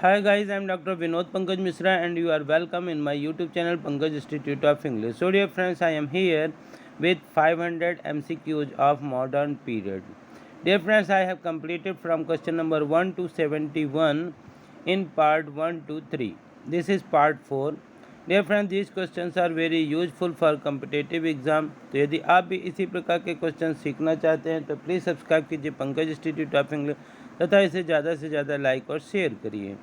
Hi guys, I am Dr. Vinod Pankaj Misra and you are welcome in my YouTube channel Pankaj Institute of English. So dear friends, I am here with 500 MCQs of modern period. Dear friends, I have completed from question number 1 to 71 in part 1 to 3. This is part 4. Dear friends, these questions are very useful for competitive exam. तो यदि आप भी इसी प्रकार के question सीखना चाहते हैं तो प्लीज़ सब्सक्राइब कीजिए पंकज इंस्टीट्यूट ऑफ इंग्लिश तथा इसे ज़्यादा से ज़्यादा लाइक और शेयर करिए.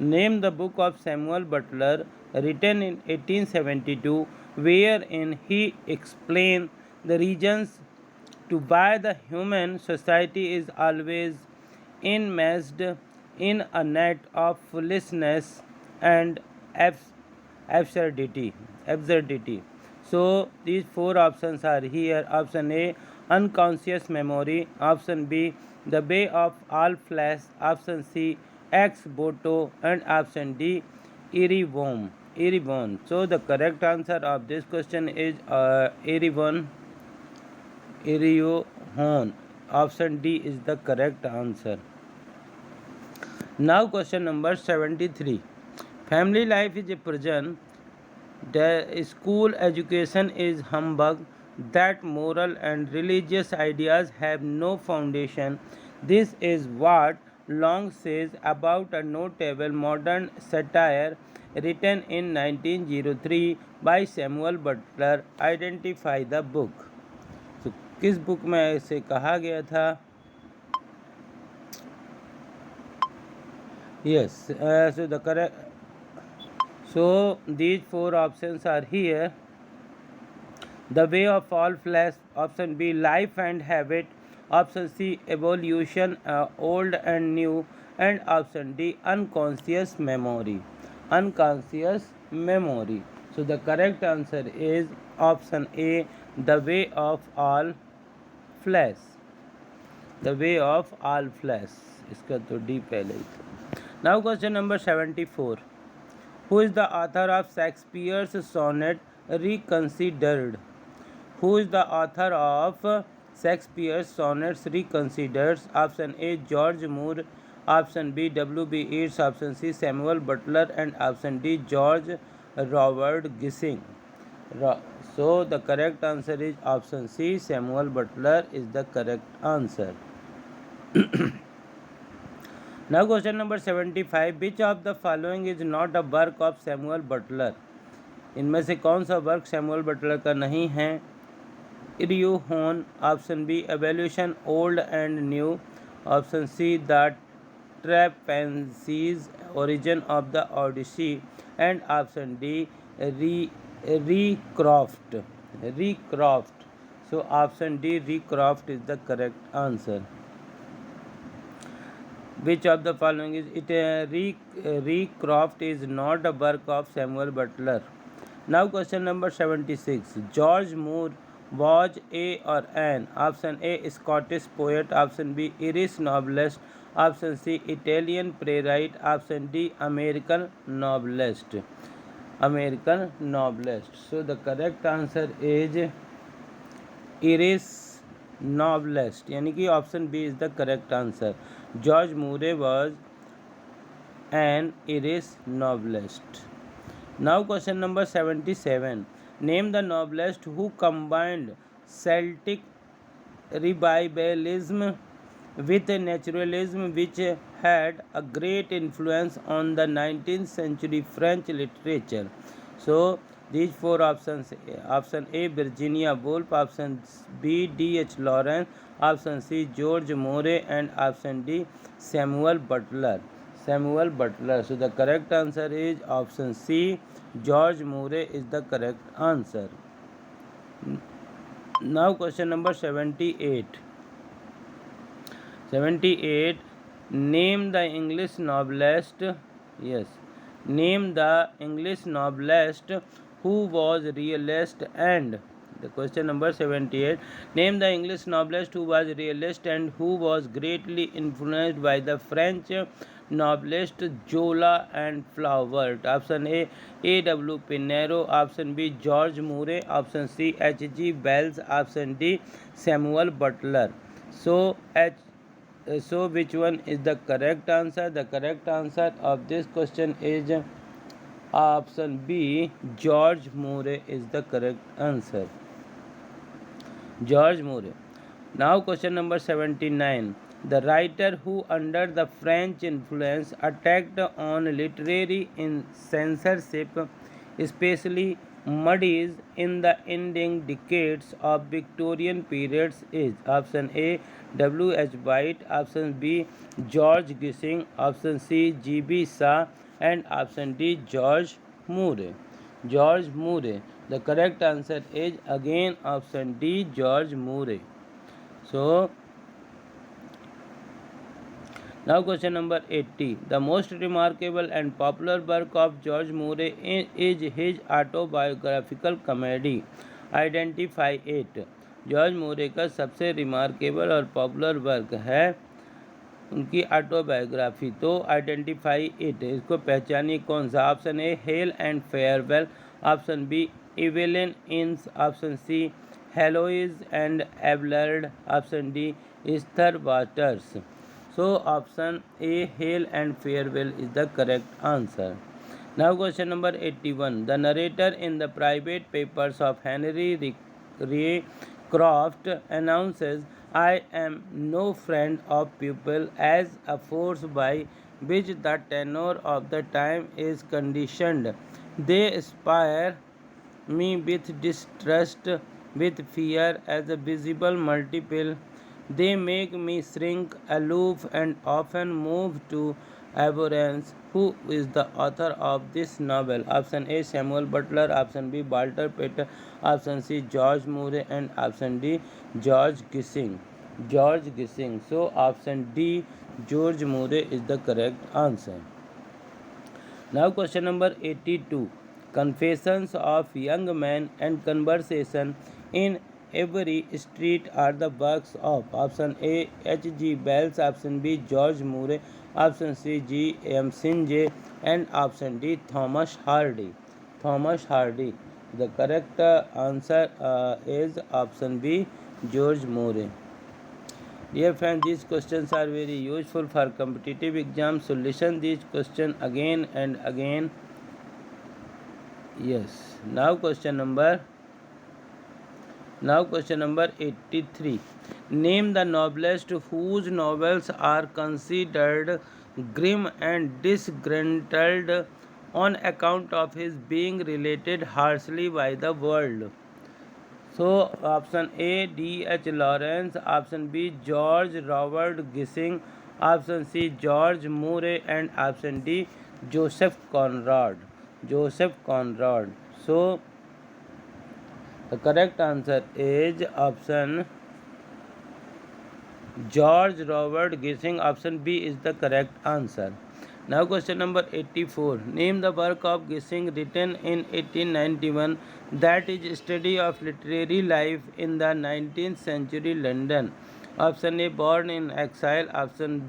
Name the book of Samuel Butler written in 1872 wherein he explained the reasons to why the human society is always enmeshed in a net of foolishness and absurdity. So these four options are here. Option A, unconscious memory. Option B, the way of all flesh. Option C, ex voto. And option D, Erewhon. So the correct answer of this question is Erewhon. Option D is the correct answer. Now question number 73. Family life is a prison. The school education is humbug. That moral and religious ideas have no foundation. This is what Long says about a notable modern satire written in 1903 by Samuel Butler. Identify the book. So, किस book में ऐसे कहा गया था? Yes, so these four options are here. The way of all flesh. Option B, life and habit. Option C, evolution, old and new. And option D, unconscious memory. So the correct answer is option A, the way of all flesh. इसका तो D पहले ही था. Now question number 74. Who is the author of Shakespeare's sonnet Reconsidered? Who is the author of Shakespeare's sonnets Reconsidered? Option A, George Moore. Option B, W.B. Yeats. Option C, Samuel Butler. And option D, George Robert Gissing. So the correct answer is option C, Samuel Butler is the correct answer. Now question number 75. Which of the following is not a work of Samuel Butler? इनमें से कौन सा work Samuel Butler का नहीं है? Erewhon. Option B, evolution, old and new. Option C, the trapezes, origin of the Odyssey. And option D, Recroft. So option D, Recroft is the correct answer. Which of the following is it? Recroft is not a work of Samuel Butler. Now question number 76. George Moore was A or an? Option A, Scottish poet. Option B, Irish novelist. Option C, Italian playwright. Option D, American novelist. So the correct answer is Irish novelist. यानी कि option B is the correct answer. George Moore was an Irish novelist. Now question number 77. Name the novelist who combined Celtic revivalism with naturalism, which had a great influence on the 19th century French literature. So these four options: option A, Virginia Woolf. Option B, D.H. Lawrence. Option C, George Moore. And option D, Samuel Butler. So the correct answer is option C, George Moore is the correct answer. Now question number 78. Name the English novelist. Yes. Name the English novelist who was realist and the question number 78. Name the English novelist who was realist and who was greatly influenced by the French novelist Zola and Flaubert. Option A, A.W. Pinero. Option B, George Moore. Option C, H.G. Wells. Option D, Samuel Butler. So So which one is the correct answer? The correct answer of this question is option B. George Moore is the correct answer. George Moore. Now question number 79. The writer who under the French influence attacked on literary censorship, especially muddies in the ending decades of Victorian periods is option A. W. H. White, option B. George Gissing, option C. G. B. Shaw, and option D. George Moore. George Moore. The correct answer is again option D. George Moore. So now question number 80. The most remarkable and popular work of George Moore is his autobiographical comedy Identify It. George Moore का सबसे remarkable और popular work है उनकी autobiography, तो identify it, इसको पहचानिए कौन सा। Option A hail and farewell, option B Evelyn Innes, option C Heloise and Abelard, option D Esther Waters. So option A hail and farewell is the correct answer. Now question number 81. The narrator in the private papers of Henry Raycroft announces, I am no friend of people as a force by which the tenor of the time is conditioned. They inspire me with distrust, with fear as a visible multiple. They make me shrink, aloof, and often move to abhorrence. Who is the author of this novel? Option A. Samuel Butler, option B. Walter Pater, option C. George Moore, and option D. George Gissing. George Gissing. So option D. George Moore is the correct answer. Now question number 82. Confessions of Young Men and Conversation in Every Street are the works of option A. H. G. Wells, option B. George Moore, option C. G. M. Singe, and option D. Thomas Hardy. Thomas Hardy. The correct answer is option B. George Moore. Dear friends, these questions are very useful for competitive exams, so listen these questions again and again. Yes. Now question number 83. Name the novelist whose novels are considered grim and disgruntled on account of his being related harshly by the world. So option A. D. H. Lawrence, option B. George Robert Gissing, option C. George Moore, and option D. Joseph Conrad. Joseph Conrad. So the correct answer is option George Robert Gissing. Option B is the correct answer. Now question number 84. Name the work of Gissing written in 1891 that is study of literary life in the 19th century London. Option A. Born in Exile. Option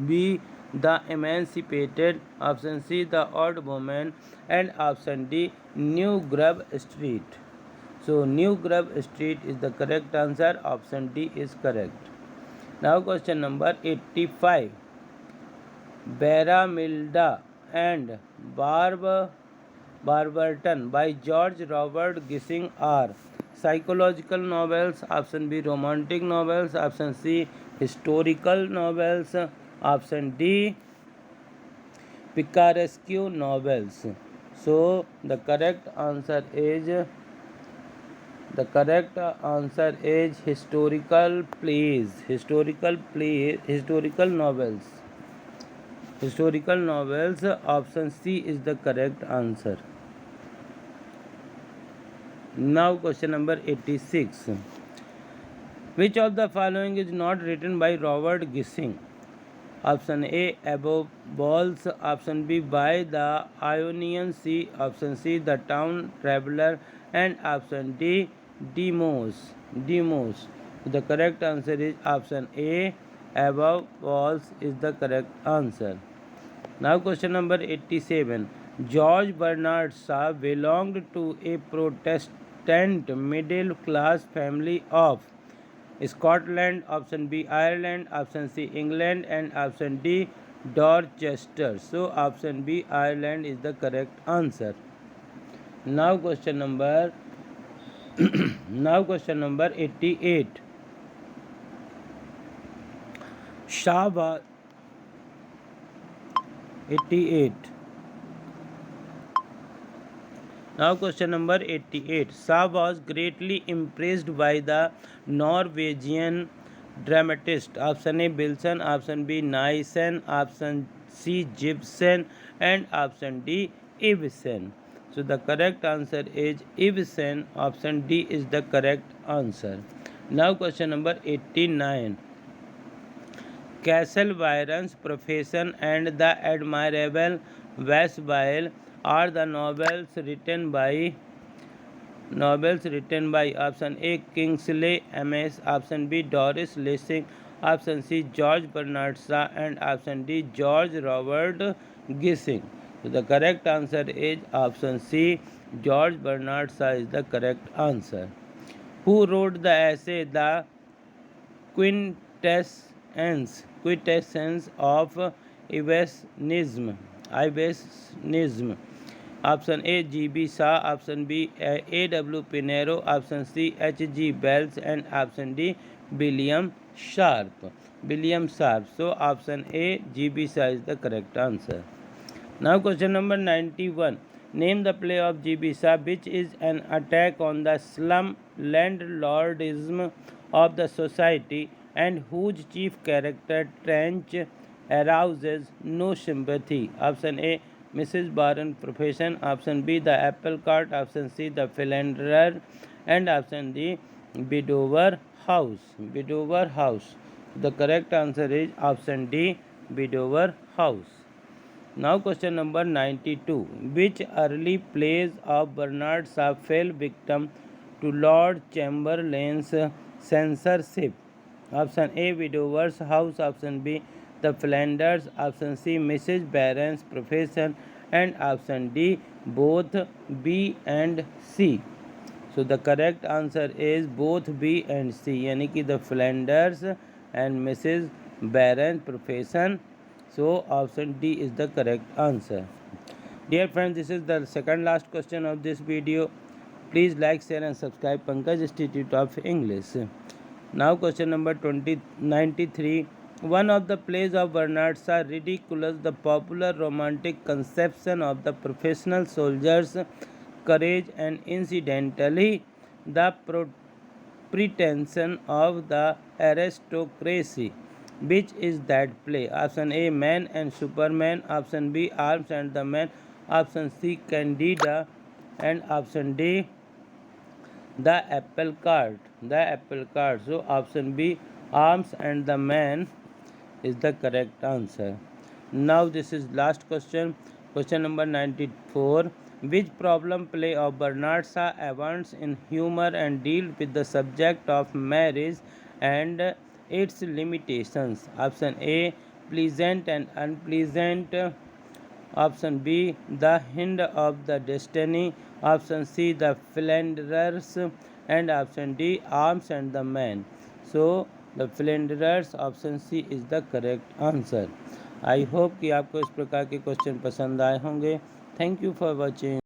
B. The Emancipated. Option C. The Odd Woman. And option D. New Grub Street. So New Grub Street is the correct answer. Option D is correct. Now question number 85. Baramilda and Barberton by George Robert Gissing are psychological novels, option B romantic novels, option C historical novels, option D picaresque novels. So the correct answer is historical plays, historical novels. Historical novels, option C is the correct answer. Now question number 86. Which of the following is not written by Robert Gissing? Option A. Above Balls, option B. By the Ionian Sea, option C. The Town Traveller, and option D. Demos. The correct answer is option A. Above Walls is the correct answer. Now question number 87. George Bernard Shaw belonged to a Protestant middle class family of Scotland, option B Ireland, option C England, and option D Dorchester. So option B Ireland is the correct answer. Now question number now question number 88. Shahbaz 88. Now question number 88. Shah was greatly impressed by the Norwegian dramatist. Option A Bilson, option B Nysen, option C Gibson, and option D Ibsen. So the correct answer is Ibsen. Option D is the correct answer. Now question number 89. Castle Byron's profession and the admirable Westbile are the novels written by option A Kingsley Amis, option B Doris Lessing, option C George Bernard Shaw, and option D George Robert Gissing. So the correct answer is option C George Bernard Shaw is the correct answer. Who wrote the essay The Quintessence of Ibsenism? Option A G.B. Shaw, option B A.W. Pinero, option C H.G. Wells, and option D William Sharp. So option A G.B. Shaw is the correct answer. Now question number 91. Name the play of G.B. Shaw which is an attack on the slum landlordism of the society and whose chief character Trench arouses no sympathy. Option A Mrs. Barron profession, option B the apple cart, option C the philanderer, and option D widower house. The correct answer is option D widower house. Now question number 92. Which early plays of Bernard Shaw fell victim to Lord Chamberlain's censorship? Option A Widower's House, option B The Flanders, option C Mrs. Barron's Profession, and option D both B and C. So the correct answer is both B and C, यानी कि The Flanders and Mrs. Barron's Profession. So option D is the correct answer. Dear friends, this is the second last question of this video. Please like, share and subscribe Pankaj Institute of English. Now question number 93. One of the plays of Bernard Shaw ridicules the popular romantic conception of the professional soldier's courage and incidentally the pretension of the aristocracy. Which is that play? Option A Man and Superman, option B Arms and the Man, option C Candida, and option D the apple cart. So option B Arms and the Man is the correct answer. Now this is last question. Question number 94. Which problem play of Bernard Shaw abounds in humor and deals with the subject of marriage and its limitations? Option A Pleasant and Unpleasant, option B The Hint of the Destiny, option C The Philanderers, and option D Arms and the Man. So the Philanderers, option C is the correct answer. I hope कि आपको इस प्रकार के question पसंद आए होंगे. Thank you for watching.